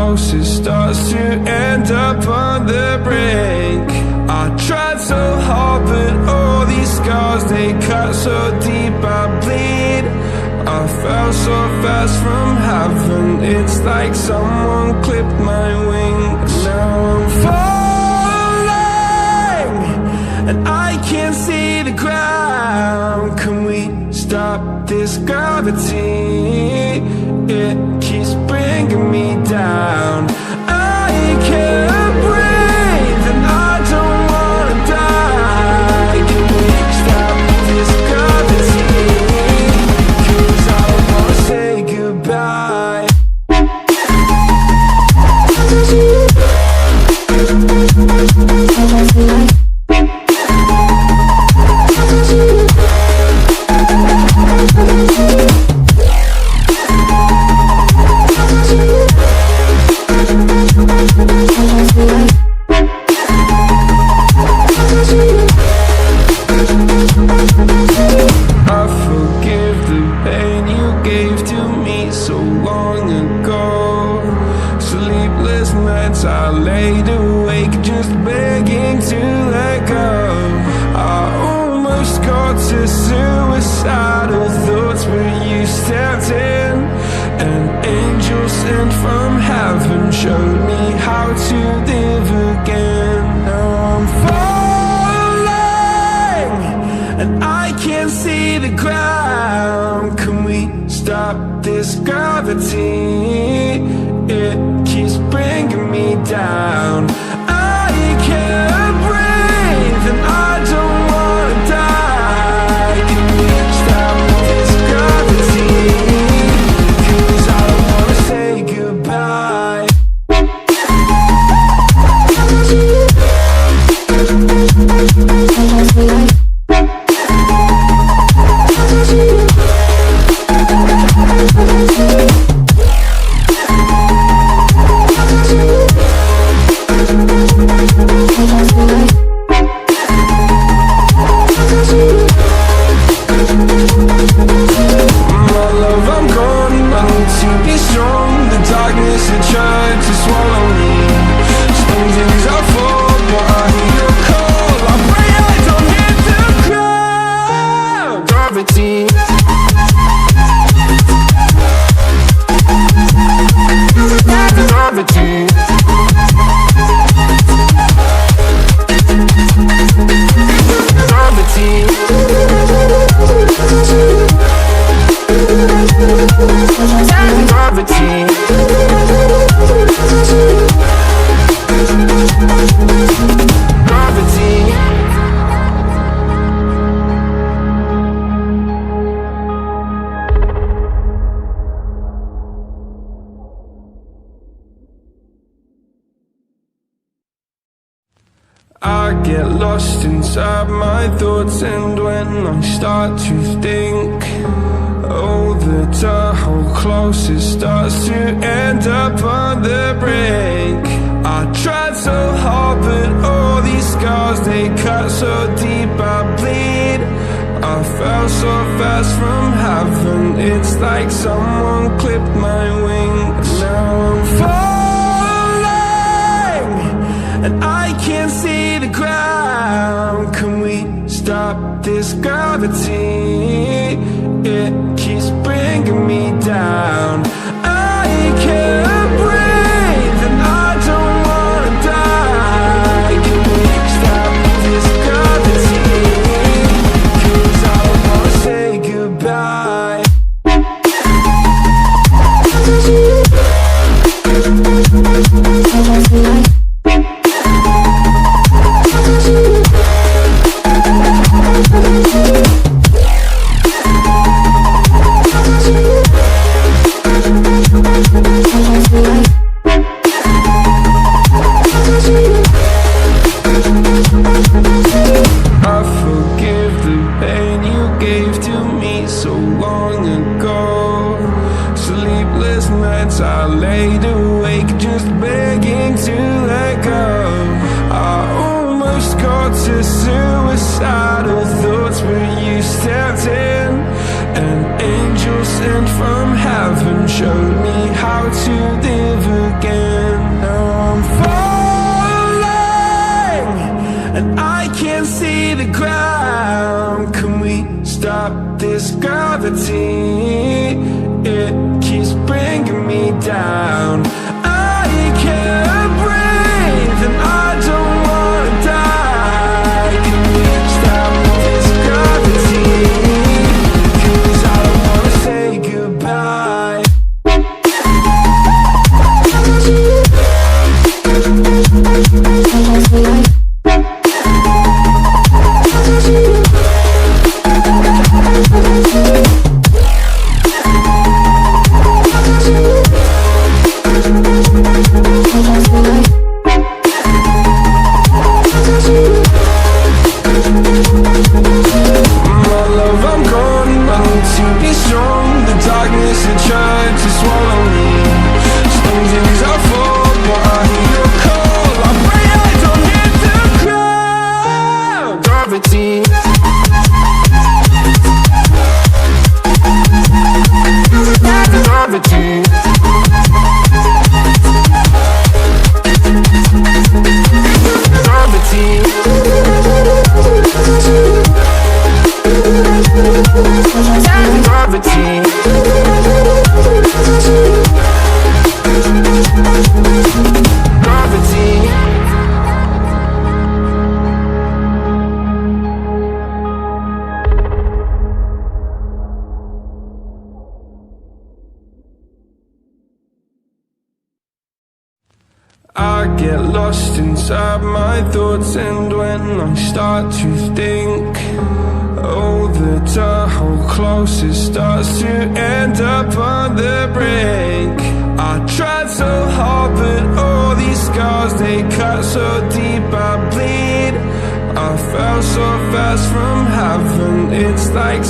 close it starts to end up on the brink. I tried so hard, but all these scars, they cut so deep I bleed. I fell so fast from heaven, it's like someone clipped my wings. Now I'm falling, and I can't see the ground. Can we stop this gravity? It keeps bringing me down. I can't breathe and I don't wanna die. Can we stop this gravity? 'Cause I don't wanna say goodbye. I laid awake just begging to let go. I almost got to suicidal thoughts, but you stepped in. An angel sent from heaven showed me how to live again. Now I'm falling, and I can't see the ground. Can we stop this gravity? It keeps bringing me down. I can't breathe and I don't wanna die. Can we stop this gravity? 'Cause I don't wanna say goodbye. I get lost inside my thoughts, and when I start to think, oh, the tunnel close it starts to end up on the brink. I tried so hard, but all these scars, they cut so deep I bleed. I fell so fast from heaven, it's like someone clipped my wings. Now I'm falling, and I can't see the ground. Can we stop this gravity? It keeps bringing me down. I can't breathe and I don't wanna die. Can we stop this gravity? 'Cause I don't wanna say goodbye. I laid awake just begging to let go. I almost got to suicidal thoughts, but you stepped in. An angel sent from heaven showed me how to live again. stop this gravity. It keeps bringing me down. I can't breathe and I don't wanna die. Stop this gravity, 'cause I don't wanna say goodbye. I get lost inside my thoughts, and when I start to think, oh, the tunnel closest starts to end up on the brink. I tried so hard, but all these scars, they cut so deep I bleed. I fell so fast from heaven, it's like